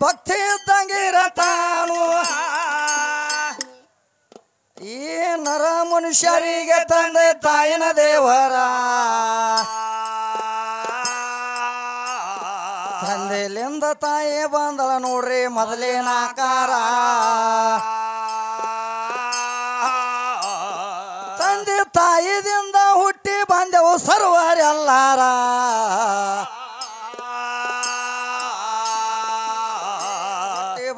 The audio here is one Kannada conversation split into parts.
ಭಕ್ತಿ ಇದ್ದಂಗಿರತಾನು ಈ ನರ ಮನುಷ್ಯರಿಗೆ ತಂದೆ ತಾಯಿನ ದೇವರ ತಂದೆಲಿಂದ ತಾಯಿ ಬಂದಳ ನೋಡ್ರಿ ಮೊದಲೇನ ಆಕಾರ ತಂದೆ ತಾಯಿದಿಂದ ಹುಟ್ಟಿ ಬಂದೆವು ಸರ್ವರೆಲ್ಲಾರ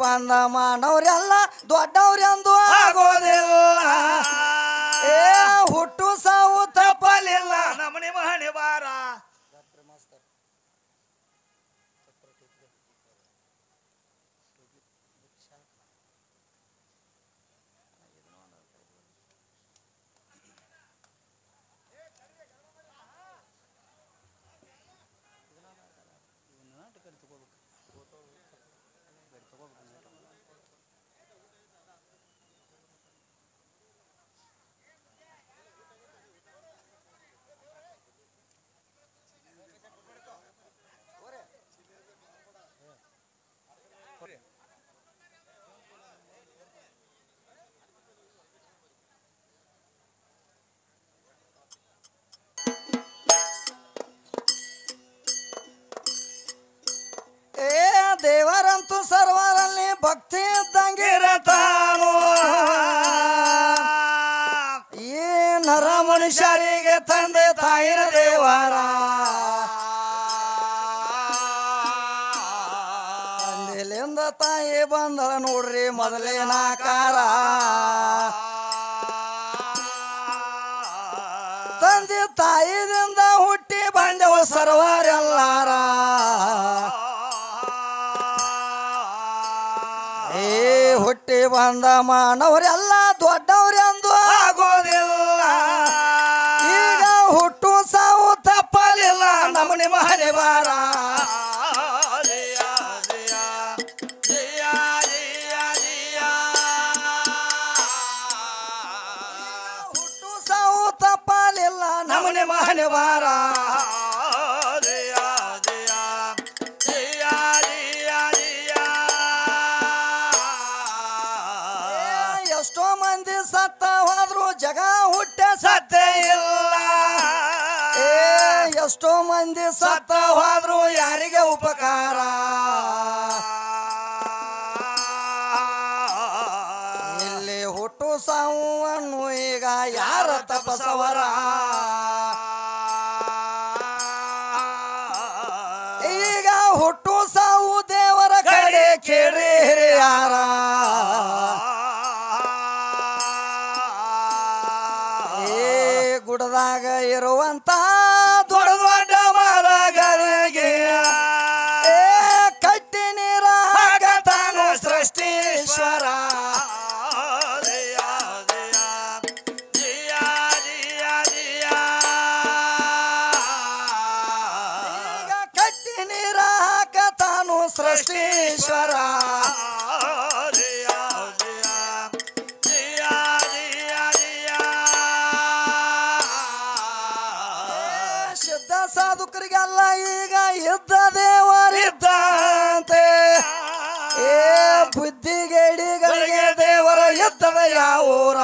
ಬಂದ ಮಾನವ್ರೆಲ್ಲ ದೊಡ್ಡವ್ರೆಂದು ಆಗೋದಿಲ್ಲ ಏ ಹುಟ್ಟು ಸಾವು ತಪ್ಪಲಿಲ್ಲ ನಮ್ಮನೆ ಮಹಣೆ ಬಾರ ದೇವರಂತೂ ಸರ್ವರಲ್ಲಿ ಭಕ್ತಿ ಇದ್ದಂಗಿರತಾನು ಈ ನರ ಮನುಷ್ಯರಿಗೆ ತಂದೆ ತಾಯಿನ ದೇವರ ತಂದೆಲಿಂದ ತಾಯಿ ಬಂದಳ ನೋಡ್ರಿ ಮೊದಲೇನ ಆಕಾರ ತಂದೆ ತಾಯಿದಿಂದ ಹುಟ್ಟಿ ಬಂದೆವು ಸರ್ವರೆಲ್ಲಾರ ಹುಟ್ಟಿ ಬಂದ ಮಾನವರೆಲ್ಲ ದೊಡ್ಡವ್ರೆಂದು ಆಗೋದಿಲ್ಲ ಈಗ ಹುಟ್ಟು ಸಾವು ತಪ್ಪಲಿಲ್ಲ ನಮ್ಮನೆ ಮಹನೆ ಬಾರ ಹುಟ್ಟು ಸಾವು ತಪ್ಪಲಿಲ್ಲ ನಮ್ಮನೆ ಮಹನೆ ಬಾರ ಎಷ್ಟೋ ಮಂದಿ ಸತ್ತ ಹೋದ್ರು ಜಗ ಹುಟ್ಟೆ ಸತ್ತೇ ಇಲ್ಲ ಎಷ್ಟೋ ಮಂದಿ ಸತ್ತ ಹೋದ್ರು ಯಾರಿಗೆ ಉಪಕಾರ ಇಲ್ಲಿ ಹುಟ್ಟು ಸಾವನ್ನು ಈಗ ಯಾರ ತಪಸವರ ಈಗ ಹುಟ್ಟು ಸಾವು ದೇವರ ಕಡೆ ಕೇಳಿ ಯಾರ ಗುಡದಾಗ ಇರುವಂತ ದೊಡ್ಡ ದೊಡ್ಡ ಮರಗಳಿಗೆ ಕಟ್ಟಿ ನೀರ ಹಾಕತಾನು ಸೃಷ್ಟೀಶ್ವರ ಈಗ ಕಟ್ಟಿ ನೀರ ಹಾಕತಾನು ಸೃಷ್ಟೀಶ್ವರ ಸಾಧುಕರಿಗೆಲ್ಲ ಈಗ ಯುದ್ಧ ದೇವರಿದ್ದಂತೆ ಬುದ್ಧಿಗೇಡಿಗಳಿಗೆ ದೇವರ ಯುದ್ಧದ ಯಾವೂರ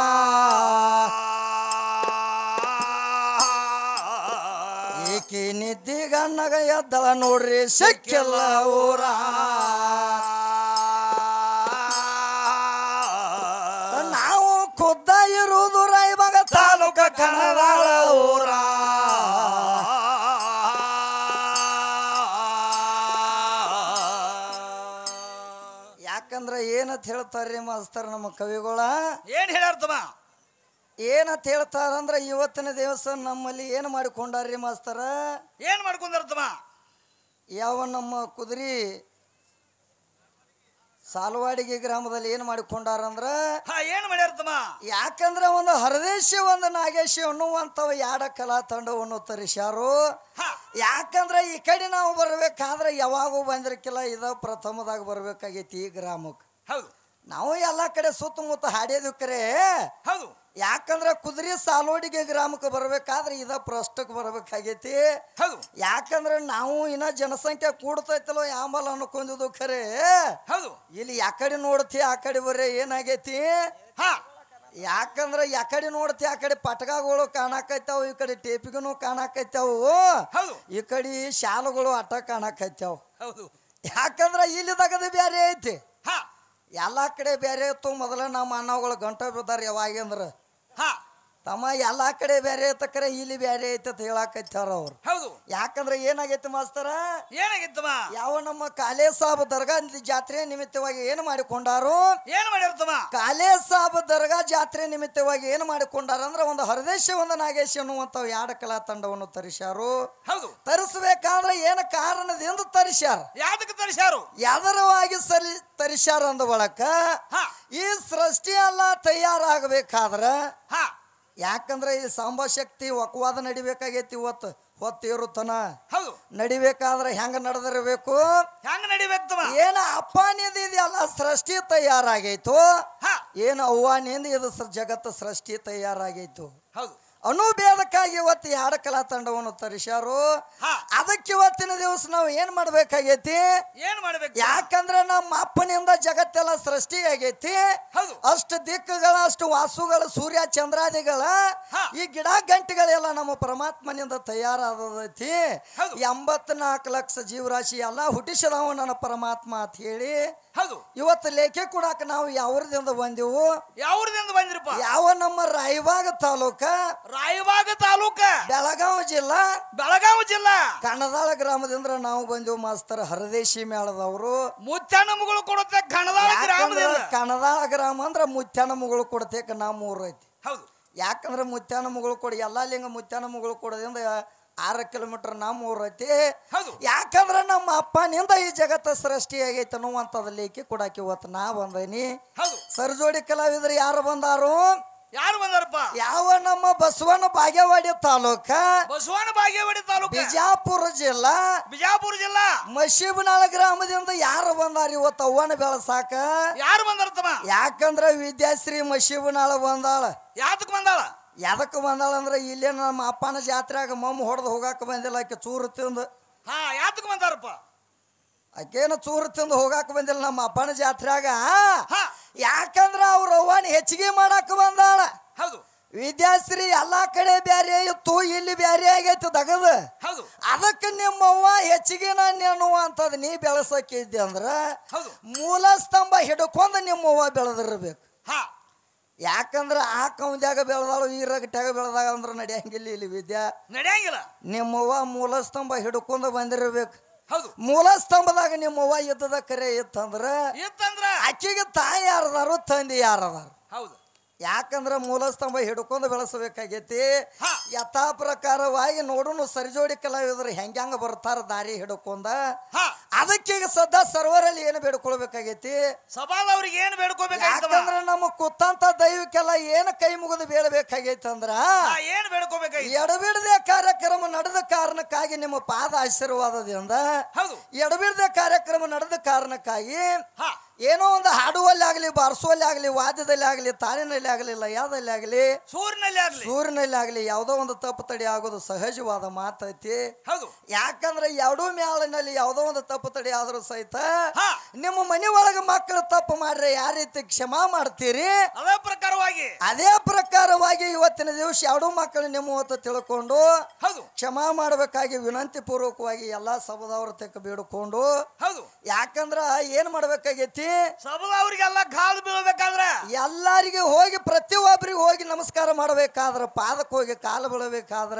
ಈಕಿ ನಿದ್ದಿಗಣ್ಣಗ ಎದ್ದಳ ನೋಡ್ರಿ ಸಿಕ್ಕಿಲ್ಲ ಊರ ನಾವು ಖುದ್ದ ಇರುವುದು ರಾಯಬಾಗ ತಾಲೂಕ ಕಣದಾಳ ಊರ ಯಾಕಂದ್ರೆ ಏನಂತ ಹೇಳ್ತಾರ್ರಿ ಮಾಸ್ತರ್ ನಮ್ಮ ಕವಿಗಳ ಏನ್ ಹೇಳ್ಯಾರ್ತಮ್ಮ ಏನಂತ ಹೇಳ್ತಾರಂದ್ರೆ ಇವತ್ತಿನ ದಿವಸ ನಮ್ಮಲ್ಲಿ ಏನು ಮಾಡಿಕೊಂಡಾರ್ರಿ ಮಾಸ್ತರ ಏನ್ ಮಾಡ್ಕೊಂಡಾರತಮ್ಮ ಯಾವ ನಮ್ಮ ಕುದುರಿ ಸಾಲವಾಡಿಗೆ ಗ್ರಾಮದಲ್ಲಿ ಏನು ಮಾಡಿಕೊಂಡಾರಂದ್ರ ಏನ್ ಮಾಡ್ಯಾರತಮ್ಮ ಯಾಕಂದ್ರೆ ಒಂದು ಹರದೇಶಿ ಒಂದು ನಾಗೇಶಿ ಅನ್ನುವಂಥವು ಯಾಡ ಕಲಾ ತಂಡವನ್ನು ತರಿಸ್ಯಾರು ಯಾಕಂದ್ರೆ ಈ ಕಡೆ ನಾವು ಬರ್ಬೇಕಾದ್ರೆ ಯಾವಾಗೂ ಬಂದಿರಕ್ಕಿಲ್ಲ ಇದ ಪ್ರಥಮದಾಗ ಬರ್ಬೇಕಾಗೈತಿ ಈ ಗ್ರಾಮಕ್ಕೆ ಹೌದು ನಾವು ಎಲ್ಲಾ ಕಡೆ ಸುತ್ತಮುತ್ತ ಹಾಡಿದ್ವಿ ಕರೆ ಹೌದು ಯಾಕಂದ್ರ ಕುದುರೆ ಸಾಲೋಡಿಗೆ ಗ್ರಾಮಕ್ಕೆ ಬರ್ಬೇಕಾದ್ರೆ ಇದ ಪ್ರಶ್ನಕ್ಕೆ ಬರ್ಬೇಕಾಗೈತಿ ಹೌದು ಯಾಕಂದ್ರ ನಾವು ಇನ್ನ ಜನಸಂಖ್ಯೆ ಕೂಡ್ತೈತಲ್ಲೋ ಆಂಬಲ್ ಅನ್ಕೊಂಡಿದ್ದು ಖರೆ ಹೌದು ಇಲ್ಲಿ ಯಾಕಡೆ ನೋಡ್ತಿ ಆ ಕಡೆ ಬರ್ರೆ ಏನಾಗೈತಿ ಹಾ ಯಾಕಂದ್ರ ಯಾಕಡೆ ನೋಡ್ತಿ ಆ ಕಡೆ ಪಟಕಗಳು ಕಾಣಕೈತಾವ ಈ ಕಡೆ ಟೇಪಿಗೂ ಕಾಣಕೈತಾವು ಹೌದು ಈ ಕಡೆ ಶಾಲುಗಳು ಅಟ್ಟ ಕಾಣಕೈತಾವ ಹೌದು ಯಾಕಂದ್ರ ಇಲ್ಲಿ ತಗದು ಬೇರೆ ಐತಿ ಹಾ ಎಲ್ಲಾ ಕಡೆ ಬೇರೆ ಇತ್ತು ಮೊದಲ ನಮ್ಮ ಅಣ್ಣಗಳು ಗಂಟ ಬಿದ್ದಾರ ಯಾವಾಗಂದ್ರ ಹಾ ತಮ್ಮ ಎಲ್ಲಾ ಕಡೆ ಬೇರೆ ಐತಕ್ರೆ ಇಲ್ಲಿ ಬೇರೆ ಐತಿ ಅಂತ ಹೇಳಾಕೈತಾರ ಅವ್ರು ಹೌದು ಯಾಕಂದ್ರ ಏನಾಗೈತಿ ಮಾಸ್ತರ ಏನಾಗಿತ್ತಮ್ಮ ಯಾವ ನಮ್ಮ ಕಾಲೇ ಸಾಬ್ ದರ್ಗಾ ಜಾತ್ರೆ ನಿಮಿತ್ತವಾಗಿ ಏನು ಮಾಡಿಕೊಂಡಾರು ಏನ್ ಮಾಡಿರ್ತಮ್ಮ ಕಾಲೇ ಸಾಬ್ ದರ್ಗಾ ಜಾತ್ರೆ ನಿಮಿತ್ತವಾಗಿ ಏನು ಮಾಡಿಕೊಂಡಾರ ಅಂದ್ರೆ ಒಂದು ಹರದೇಶ ಒಂದು ನಾಗೇಶ ಅನ್ನುವಂತ ಯಾಡ ಕಲಾ ತಂಡವನ್ನು ತರಿಸ್ಯಾರು ಹೌದು ತರಿಸ್ಬೇಕಾದ್ರೆ ಏನು ಕಾರಣದಿಂದ ತರಿಸ್ಯಾರ ಯಾವ್ದಕ್ಕೆ ತರಿಸ್ಯಾರು ಯಾದರವಾಗಿ ತರಿಸ್ಯಾರ ಅಂದ ಬಳಕ ಹಾ ಈ ಸೃಷ್ಟಿ ಎಲ್ಲ ತಯಾರಾಗಬೇಕಾದ್ರ ಹಾ ಯಾಕಂದ್ರೆ ಈ ಸಾಂಬಶಕ್ತಿ ಒಕ್ಕವಾದ ನಡಿಬೇಕಾಗೈತಿ ಇವತ್ತು ಹೊತ್ತಿರುತ್ತನ ಹೌದು ನಡಿಬೇಕಾದ್ರೆ ಹೆಂಗ ನಡೆದಿರಬೇಕು ಹೆಂಗ ನಡಿಬೇಕಮ್ಮ ಏನ ಅಪ್ಪನಿಂದ ಇದೆಲ್ಲ ಸೃಷ್ಟಿ ತಯಾರಾಗೈತು ಹಾ ಏನು ಅವ್ವನಿಂದ ಇದು ಜಗತ್ತು ಸೃಷ್ಟಿ ತಯಾರಾಗೈತು ಹೌದು ಅನುಭೇದಕ್ಕಾಗಿ ಇವತ್ತು ಯಾಡ ಕಲಾ ತಂಡವನ್ನು ತರಿಸ್ಯಾರು ಹಾ ಅದಕ್ಕೆ ಇವತ್ತಿನ ದಿವಸ ನಾವು ಏನ್ ಮಾಡ್ಬೇಕಾಗೈತಿ ಏನ್ ಮಾಡ್ಬೇಕು ಯಾಕಂದ್ರೆ ನಮ್ಮ ಅಪ್ಪನಿಂದ ಜಗತ್ತೆಲ್ಲ ಸೃಷ್ಟಿ ಆಗೈತಿ ಹೌದು ಅಷ್ಟು ದಿಕ್ಕುಗಳ ಅಷ್ಟು ವಾಸುಗಳ ಸೂರ್ಯ ಚಂದ್ರಾದಿಗಳ ಹಾ. ಈ ಗಿಡ ಗಂಟೆಗಳೆಲ್ಲ ನಮ್ಮ ಪರಮಾತ್ಮನಿಂದ ತಯಾರಾದೈತಿ ಹೌದು. 84 ಲಕ್ಷ ಜೀವರಾಶಿ ಎಲ್ಲ ಹುಟ್ಟಿಸಿದವ ನನ್ನ ಪರಮಾತ್ಮ ಅಂತ ಹೇಳಿ ಹೌದು ಇವತ್ತು ಲೇಖೆ ಕೊಡಾಕ ನಾವು ಯಾವ್ರದಿಂದ ಬಂದೆವು ಯಾವ್ರದಿಂದ ಬಂದ್ರಪ್ಪ ಯಾವ ನಮ್ಮ ರಾಯಬಾಗ ತಾಲೂಕ ರಾಯಬಾಗ ತಾಲೂಕ ಬೆಳಗಾವಿ ಜಿಲ್ಲಾ ಬೆಳಗಾವಿ ಜಿಲ್ಲಾ ಕಣದಾಳ ಗ್ರಾಮದಿಂದ ನಾವು ಬಂದೆವು ಮಾಸ್ತರ್ ಹರದೇಶಿ ಮೇಳದವರು ಮುತ್ತಣ್ಣ ಮಗಳು ಕೊಡುತ್ತೆ ಕಣದಾಳ ಗ್ರಾಮದಿಂದ ಕಣದಾಳ ಗ್ರಾಮ ಅಂದ್ರ ಮುತ್ಯಾನ ಮುಗಳು ಕೊಡ್ತೇಕ ನಮ್ಮ ಊರು ಐತಿ ಹೌದು ಯಾಕಂದ್ರೆ ಮುತ್ಯಾನ ಮುಗಳು ಕೊಡಿ ಎಲ್ಲಾ ಲಿಂಗ ಮುತ್ಯಾನ ಮುಗಳು ಕೊಡೋದ್ರಿಂದ 6 ಕಿಲೋಮೀಟರ್ ನಮ್ಮ ಊರು ಐತಿ ಹೌದು ಯಾಕಂದ್ರೆ ನಮ್ಮ ಅಪ್ಪನಿಂದ ಈ ಜಗತ್ತ ಸೃಷ್ಟಿ ಆಗೈತೆ ಅನ್ನುವಂಥದ್ದು ಲೇಖಿ ಕೊಡಾಕಿ ಇವತ್ತು ನಾ ಬಂದೇನಿ ಹೌದು ಸರ್ಜೋಡಿ ಕಲಾವಿದರು ಯಾರು ಬಂದಾರು ಯಾರು ಬಂದಾರಪ್ಪ ಯಾವ ನಮ್ಮ ಬಸವನ ಬಾಗೇವಾಡಿ ತಾಲೂಕ ಬಸವನ ಬಾಗೇವಾಡಿ ತಾಲೂಕ ಬಿಜಾಪುರ ಜಿಲ್ಲಾ ಮಶೀಬನಾಳ ಗ್ರಾಮದಿಂದ ಯಾರು ಬಂದಾರ ಇವತ್ತು ಅವ್ವನ ಬೆಳಸಾಕ ಯಾರು ಬಂದಾರತ್ತಮ್ಮ ಯಾಕಂದ್ರ ವಿದ್ಯಾಶ್ರೀ ಮಶೀಬನಾಳ ಬಂದಾಳ ಯಾತಕ್ ಬಂದಾಳ ಎದಕ್ಕೆ ಬಂದಾಳ ಅಂದ್ರೆ ಇಲ್ಲೇ ನಮ್ಮ ಅಪ್ಪನ ಜಾತ್ರೆಯಾಗ ಮಮ್ಮ ಹೊಡೆದು ಹೋಗಾಕ ಬಂದಿಲ್ಲ ಆಕೆ ಚೂರು ತಿಂದು ಹಾ ಯಾತಕ್ ಬಂದಾರಪ್ಪ ಆಕೇನ ಚೂರು ತಿಂದು ಹೋಗಾಕ ಬಂದಿಲ್ಲ ನಮ್ಮ ಅಪ್ಪನ ಜಾತ್ರೆಯಾಗ ಹಾ ಯಾಕಂದ್ರ ಅವ್ರ ಅವ್ವನ ಹೆಚ್ಚಿಗೆ ಮಾಡಾಕ ಬಂದಾಳ ಹೌದು ವಿದ್ಯಾಶ್ರೀ ಎಲ್ಲಾ ಕಡೆ ಬ್ಯಾರೆ ಇತ್ತು ಇಲ್ಲಿ ಬ್ಯಾರೆ ಆಗೈತಿ ದಗದ ಹೌದು ಅದಕ್ಕೆ ನಿಮ್ಮವ್ವ ಹೆಚ್ಚಿಗೆ ಅನ್ನುವಂಥದ್ದು ನೀ ಬೆಳೆಸಕ್ಕಿದ್ದೆ ಅಂದ್ರ ಹೌದು ಮೂಲ ಸ್ತಂಭ ಹಿಡ್ಕೊಂಡು ನಿಮ್ಮವ್ವ ಬೆಳೆದಿರ್ಬೇಕು ಹಾ ಯಾಕಂದ್ರ ಆ ಕೌಂದ್ಯಾಗ ಬೆಳೆದಾಳು ಈ ರಗಟ್ಯಾಗ ಬೆಳೆದಾಗ ಅಂದ್ರ ನಡೆಯಂಗಿಲ್ಲ ಇಲ್ಲಿ ವಿದ್ಯಾ ನಡೆಯಂಗಿಲ್ಲ ನಿಮ್ಮವ್ವ ಮೂಲ ಸ್ತಂಭ ಹಿಡ್ಕೊಂಡು ಬಂದಿರ್ಬೇಕು ಹೌದು ಮೂಲ ಸ್ತಂಭದಾಗ ನಿಮ್ಮವ್ವ ಇದ್ದದ ಕರೆ ಇತ್ತಂದ್ರ ಇತ್ತಂದ್ರ ಆಕೆಗೆ ತಾಯಿ ಯಾರದಾರು ತಂದೆ ಯಾರದಾರು ಹೌದು ಯಾಕಂದ್ರ ಮೂಲ ಸ್ತಂಭ ಹಿಡ್ಕೊಂಡು ಬೆಳೆಸಬೇಕಾಗೈತಿ ಹಾ. ಯಥಾ ಪ್ರಕಾರವಾಗಿ ನೋಡುನು ಸರಿಜೋಡಿ ಕಲಾವಿದರು ಹೆಂಗ ಬರ್ತಾರ ದಾರಿ ಹಿಡ್ಕೊಂಡ ಹಾ ಅದಕ್ಕೀಗ ಸದಾ ಸರ್ವರಲ್ಲಿ ಏನು ಬೇಡ್ಕೊಳ್ಬೇಕಾಗೈತಿ ಸಭಾದವ್ರಿಗೆ ಏನ್ ಬೇಡ್ಕೋಬೇಕಾಯ್ತಮ್ಮ ಯಾಕಂದ್ರ ನಮ್ಮ ಕುತ್ತಂತ ದೈವಕ್ಕೆಲ್ಲ ಏನು ಕೈ ಮುಗಿದು ಬೇಡಬೇಕಾಗೈತಿ ಅಂದ್ರ ಏನ್ ಬೇಡ್ಕೋಬೇಕಾಯ್ತು ಎಡಬಿಡದೆ ಕಾರ್ಯಕ್ರಮ ನಡೆದ ಕಾರಣಕ್ಕಾಗಿ ನಿಮ್ಮ ಪಾದ ಆಶೀರ್ವಾದದಿಂದ ಹೌದು ಎಡಬಿಡದೆ ಕಾರ್ಯಕ್ರಮ ನಡೆದ ಕಾರಣಕ್ಕಾಗಿ ಹಾ ಏನೋ ಒಂದು ಹಾಡುವಲ್ಲಿ ಆಗಲಿ ಬಾರಿಸುವಲ್ಲಿ ಆಗಲಿ ವಾದ್ಯದಲ್ಲಿ ಆಗಲಿ ತಾಳಿನಲ್ಲಿ ಆಗಲಿ ಲಯದಲ್ಲಿ ಆಗಲಿ ಸೂರಿನಲ್ಲಿ ಆಗ್ಲಿ ಸೂರಿನಲ್ಲಿ ಆಗಲಿ ಯಾವುದೋ ಒಂದು ತಪ್ಪು ತಡಿ ಆಗೋದು ಸಹಜವಾದ ಮಾತೈತಿ ಹೌದು ಯಾಕಂದ್ರೆ ಎರಡೂ ಮ್ಯಾಲಿನಲ್ಲಿ ಯಾವುದೋ ಒಂದು ತಪ್ಪು ತಡಿ ಆದ್ರೂ ಸಹಿತ ಹಾ ನಿಮ್ಮ ಮನೆ ಒಳಗೆ ಮಕ್ಕಳು ತಪ್ಪು ಮಾಡ್ರೆ ಯಾವ ರೀತಿ ಕ್ಷಮಾ ಮಾಡ್ತೀರಿ ಅದೇ ಪ್ರಕಾರವಾಗಿ ಅದೇ ಪ್ರಕಾರವಾಗಿ ಇವತ್ತಿನ ದಿವಸ ಎರಡೂ ಮಕ್ಕಳು ನಿಮ್ಮ ಹೊತ್ತು ತಿಳ್ಕೊಂಡು ಹೌದು ಕ್ಷಮಾ ಮಾಡಬೇಕಾಗಿ ವಿನಂತಿ ಪೂರ್ವಕವಾಗಿ ಎಲ್ಲಾ ಸಭದವ್ರ ತೆಕ್ಕ ಬೇಡಿಕೊಂಡು ಹೌದು ಯಾಕಂದ್ರ ಏನ್ ಮಾಡ್ಬೇಕಾಗೈತಿ ಸಭಾದವ್ರಿಗೆಲ್ಲ ಕಾಲು ಬೀಳ್ಬೇಕಾದ್ರ ಎಲ್ಲಾರಿಗೆ ಹೋಗಿ ಪ್ರತಿಯೊಬ್ಬರಿಗೆ ಹೋಗಿ ನಮಸ್ಕಾರ ಮಾಡಬೇಕಾದ್ರ ಪಾದಕ್ಕೆ ಹೋಗಿ ಕಾಲು ಬೀಳಬೇಕಾದ್ರ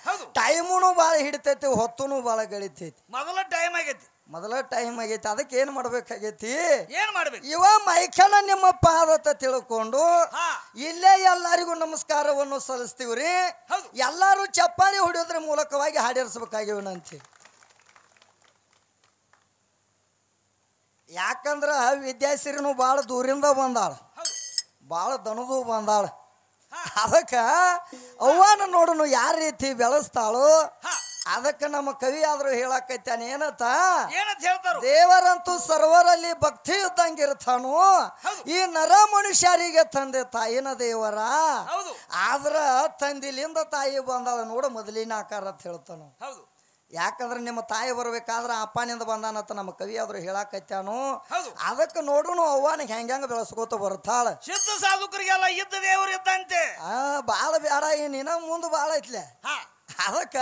ಹೌದು ಟೈಮುನು ಬಾಳ ಹಿಡಿತೈತಿ ಹೊತ್ತುನು ಬಾಳ ಗಳಿತೈತಿ ಮೊದಲ ಟೈಮ್ ಆಗೈತಿ ಮೊದಲ ಟೈಮ್ ಆಗೈತಿ ಅದಕ್ಕೆ ಏನ್ ಮಾಡ್ಬೇಕಾಗೈತಿ ಏನ್ ಮಾಡ್ಬೇಕು ಇವ ಮೈಕನ ನಿಮ್ಮ ಪಾದತ ತಿಳ್ಕೊಂಡು ಹಾ ಇಲ್ಲೇ ಎಲ್ಲರಿಗೂ ನಮಸ್ಕಾರವನ್ನು ಸಲ್ಲಿಸ್ತೀವ್ರಿ ಹೌದು ಎಲ್ಲಾರು ಚಪ್ಪಾಳಿ ಹೊಡೆಯೋದ್ರ ಮೂಲಕವಾಗಿ ಹಾಡೇರಿಸಬೇಕಾಗಿ ವಿನಂತಿ ಯಾಕಂದ್ರ ವಿದ್ಯಾಶ್ರೀನು ಬಾಳ ದೂರಿಂದ ಬಂದಾಳ ಹೌದು ಬಾಳ ದನದು ಬಂದಾಳ ಹಾ ಅದಕ್ಕ ಅವ್ವನ ನೋಡನು ಯಾವ ರೀತಿ ಬೆಳೆಸ್ತಾಳು ಹಾ ಅದಕ್ಕೆ ನಮ್ಮ ಕವಿ ಆದ್ರೂ ಹೇಳಾಕೈತಾನೆ ಏನತ್ತ ಏನಂತ ಹೇಳ್ತಾರು ದೇವರಂತೂ ಸರ್ವರಲ್ಲಿ ಭಕ್ತಿ ಇದ್ದಂಗಿರ್ತಾನು ಈ ನರ ಮನುಷ್ಯರಿಗೆ ತಂದೆ ತಾಯಿನ ದೇವರ ಹೌದು ಆದ್ರ ತಂದಿಲಿಂದ ತಾಯಿ ಬಂದಾಳ ನೋಡು ಮೊದಲಿನ ಆಕಾರ ಅಂತ ಹೇಳ್ತಾನು ಹೌದು ಯಾಕಂದ್ರೆ ನಿಮ್ಮ ತಾಯಿ ಬರ್ಬೇಕಾದ್ರೆ ಅಪ್ಪನಿಂದ ಬಂದಾನಂತ ನಮ್ಮ ಕವಿ ಆದ್ರೂ ಹೇಳಾಕೈತಾನು ಹೌದು ಅದಕ್ಕೆ ನೋಡುನು ಅವ್ವನಿಗೆ ಹೆಂಗ ಬೆಳೆಸ್ಕೋತ ಬರ್ತಾಳ ಸಿದ್ಧ ಸಾಧುಕರಿಗೆಲ್ಲ ಇದ್ದ ದೇವರು ಇದ್ದಂತೆ ಬಾಳ ಬೇಡ ಏನಿನ ಮುಂದೆ ಬಾಳ ಐತ್ಲೆ ಹಾ ಅದಕ್ಕ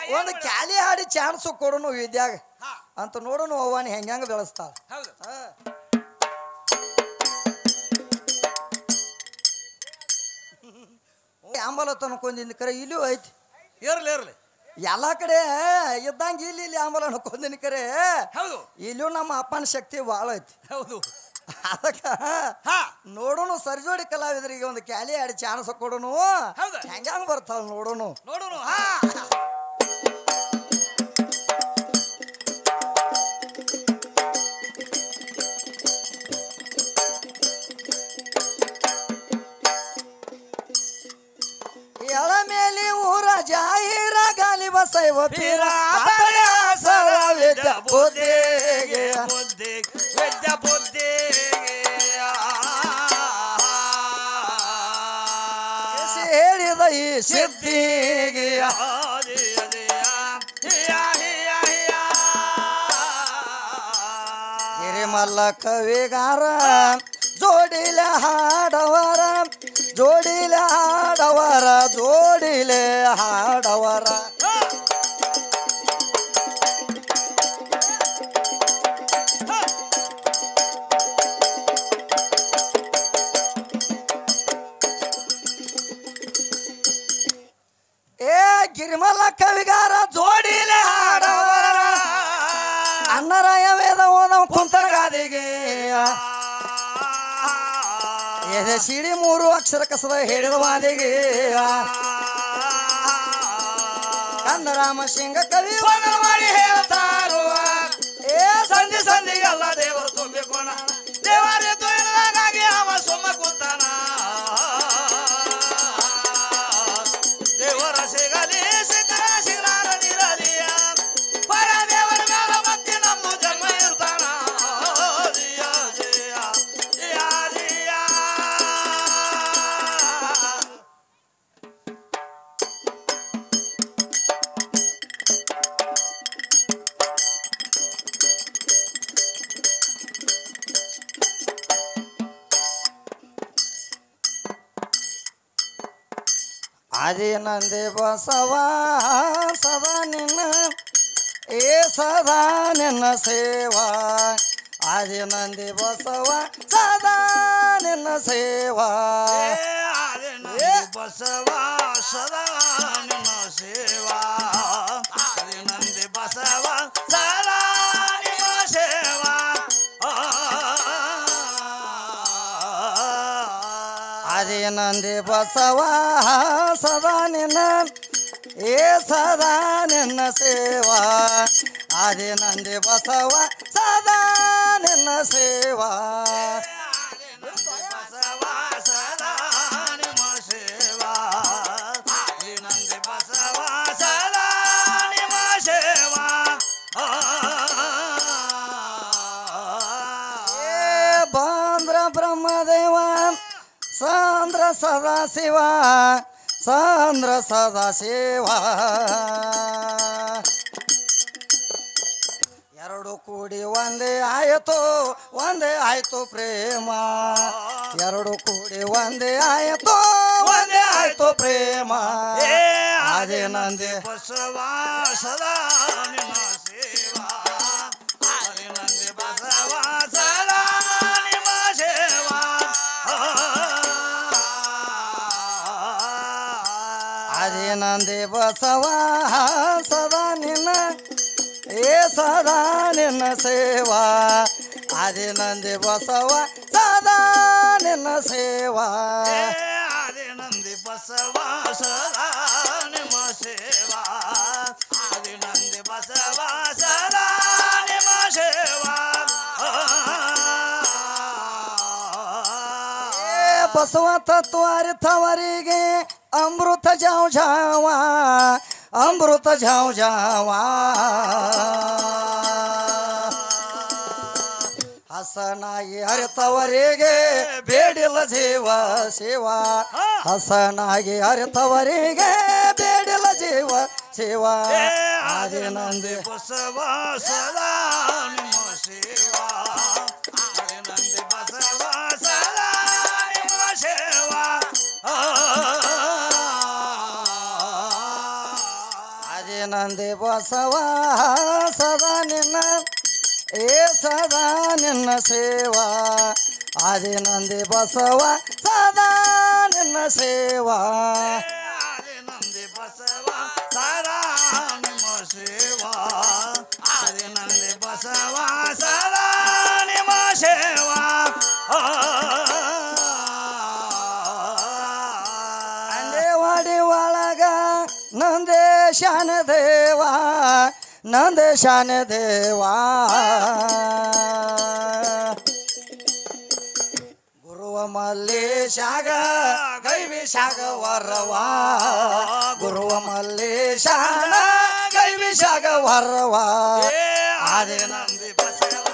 ಏನ್ ಒಂದು ಬೇಡ? ಕ್ಯಾಲಿ ಹಾಡಿ ಚಾನ್ಸ್ ಕೊಡುನು ವಿದ್ಯಾಗ ಹಾ ಅಂತ ನೋಡುನು ಅವ್ವನಿ ಹೆಂಗ ಬೆಳೆಸ್ತಾಳ ಹೌದು ಆಂಬಲ ತನಕೊಂದಿನ ಕರೆ ಇಲ್ಲೂ ಐತಿ ಇರ್ಲಿ ಇರ್ಲಿ ಎಲ್ಲಾ ಕಡೆ ಇದ್ದಂಗ ಇಲ್ಲಿ ಆಂಬಲ ಅನ್ಕೊಂದಿನ ಕರೆ ಹೌದು ಇಲ್ಲೂ ನಮ್ಮ ಅಪ್ಪನ ಶಕ್ತಿ ಭಾಳ ಐತಿ ಹೌದು ಅದಕ್ಕ ಹಾ ನೋಡುನು ಸರ್ಜೋಡಿ ಕಲಾವಿದರಿಗೆ ಒಂದು ಕ್ಯಾಲಿ ಹಾಡಿ ಚಾನ್ಸ್ ಕೊಡುನು ಹೌದು ಹೆಂಗ ಬರ್ತಾಳ ನೋಡುನು ನೋಡೋಣ ಹಾ ಎಳ ಮೇಲೆ ಊರ ಜಾಹೀರ ಗಾಲಿ ಬಸೈವ ಪೀರ ವಿದ್ಯ ಬುದ್ಧಿಗೆ ವಿದ್ಯ ಬುದ್ಧಿಗೆ ಹೇಳಿದ ಈ ಸಿದ್ಧಿಗೆ ಗಿರಿಮಲ್ಲ ಕವಿಗಾರ ಜೋಡಿಲೆ ಹಾಡವರ ಜೋಡಿಲೆ ಹಾಡವರ ಜೋಡಿಲೆ ಹಾಡವರ ಏ ಗಿರಿಮಲ್ಲ ಕವಿಗಾರ ಜೋಡಿಲೆ ಹಾಡವರ ಅನ್ನರಾಯ ವೇದ ಓದವ ಕುಂತರಗಾದಿಗೆ ಎದೆ ಸಿಡಿ ಮೂರು ಅಕ್ಷರ ಕಸದ ಹೇಳಿದ ಮಾದಿಗೆ ಕಂದರಾಮ ಸಿಂಗ ಕವಿ ಮಾಡಿ ಹೇಳ್ತಾರು ಏ ಸಂಧಿ ಸಂಧಿಗೆಲ್ಲ ದೇವರು ತುಂಬಿಕೋಣ ದೇವರೇ ತೊಯ್ಲಾಗಾಗಿ ಅವ ಸುಮ್ಮ ಕೂತಾನ ದೇವರ ಸಿಗಲಿ ಸಿದ್ಧರ ಸಿಗಲಾರದಿರಲಿಯ ಪರ ದೇವರ ಮೇಲ ಮತ್ತೆ ನಮ್ಮ ಜನ್ಮ ಇರ್ತಾನ ಜಿಯ ಜಿಯ ಜಿಯ ಜಿಯ ಆದಿ ನಂದಿ ಬಸವ ಸದಾ ನಿನ್ನ ಏ ಸದಾ ನಿನ್ನ ಸೇವಾ ಆದಿ ನಂದಿ ಬಸವ ಸದಾ ನಿನ್ನ ಸೇವಾ ಬಸವ ಸದಾ ನಿನ್ನ ಸೇವಾ ನಂದಿ ಬಸವ ಸದಾ ನಿನ್ನ ಸೇವಾ ಆದಿ ನಂದಿ ಬಸವ ಸದಾ ನಿನ್ನ ಏ ಸದಾ ನಿನ್ನ ಸೇವಾ ಆದಿ ನಂದಿ ಬಸವ ಸದಾ ನಿನ್ನ ಸೇವಾ ಬಸವ ಸದಾ ನಿಮ್ಮ ಸೇವಾ ನಂದಿ ಬಸವ ಸದಾ ನಿಮ್ಮ ಸೇವಾ ಏ ಬಾಂದ್ರ ಬ್ರಹ್ಮದೇವ ಸಾಂದ್ರ ಸದಾ ಶಿವ ಸಾಂದ್ರ ಸದಾ ಶಿವ ಎರಡು ಕೂಡಿ ಒಂದೇ ಆಯ್ತು ಪ್ರೇಮ ಎರಡು ಕೂಡಿ ಒಂದೇ ಆಯ್ತು ಪ್ರೇಮ ಆದಿ ನಂದಿ ಬಸವ ಸದಾ ನಿನ್ನ ಸೇವಾ ನಂದಿ ಬಸವ ಸದಾ ನಿಮ್ಮ ಸೇವಾ ಆದಿ ನಂದಿ ಬಸವ ಸದಾ ನಿನ್ನ ಏ ಸದಾ ನಿನ್ನ ಸೇವಾ ಆದಿ ನಂದಿ ಬಸವ ಸದಾ ನಿನ್ನ ಸೇವಾ ಆದಿ ನಂದಿ ಬಸವ ಸದಾ ನಿಮ್ಮ ಸೇವಾ ಆದಿ ನಂದಿ ಬಸವ ಸದಾ ನಿಮ್ಮ ಸೇವಾ ಏ ಬಸವ ತತ್ವ ಅರಿತವರಿಗೆ ಅಮೃತ ಜಾವ ಅಮೃತ ಜಾವ ಜಾವ ಹಸನಾಗಿ ಅರಿತವರಿಗೆ ಬೇಡಿಲ್ಲ ಜೀವ ಶಿವ ಹಸನಾಗಿ ಅರಿತವರಿಗೆ ಬೇಡಿಲ್ಲ ಜೀವ ಶಿವ ಆದಿನಂದಿ ಬಸವ ಸದಾ ನಿಮ್ಮ ಸೇವಾ ಆದಿನಂದಿ ಬಸವ ಸದಾ ನಿಮ್ಮ ಸೇವಾ ಆದಿನಂದಿ ಬಸವ ಸದಾ ನಿನ್ನ ಸದಾ ನಿನ್ನ ಸೇವಾ ಆದಿನಂದಿ ಬಸವ ಸದಾ ನಿನ್ನ ಸೇವಾ ಆದಿನಂದಿ ಬಸವ ಸದಾ ನಿಮ್ಮ ಸೇವಾ ಆದಿನಂದಿ ಬಸವ ಸದಾ ನಿಮ್ಮ ಸೇವಾ ಅಂದೇವಾಡಿ ಒಳಗ ನಂದೇಶಾನ ದೇವಾ ನಂದೇಶಾನ ದೇವಾ ಗುರುವ ಮಲ್ಲೇಶಾಗ ಗೈವಿಶಾಗ ವರವಾ ಗುರುವ ಮಲ್ಲೇಶಾಗ ಗೈವಿಶಾಗ ವರವಾ ಆದಿನಂದಿ ಬಸವ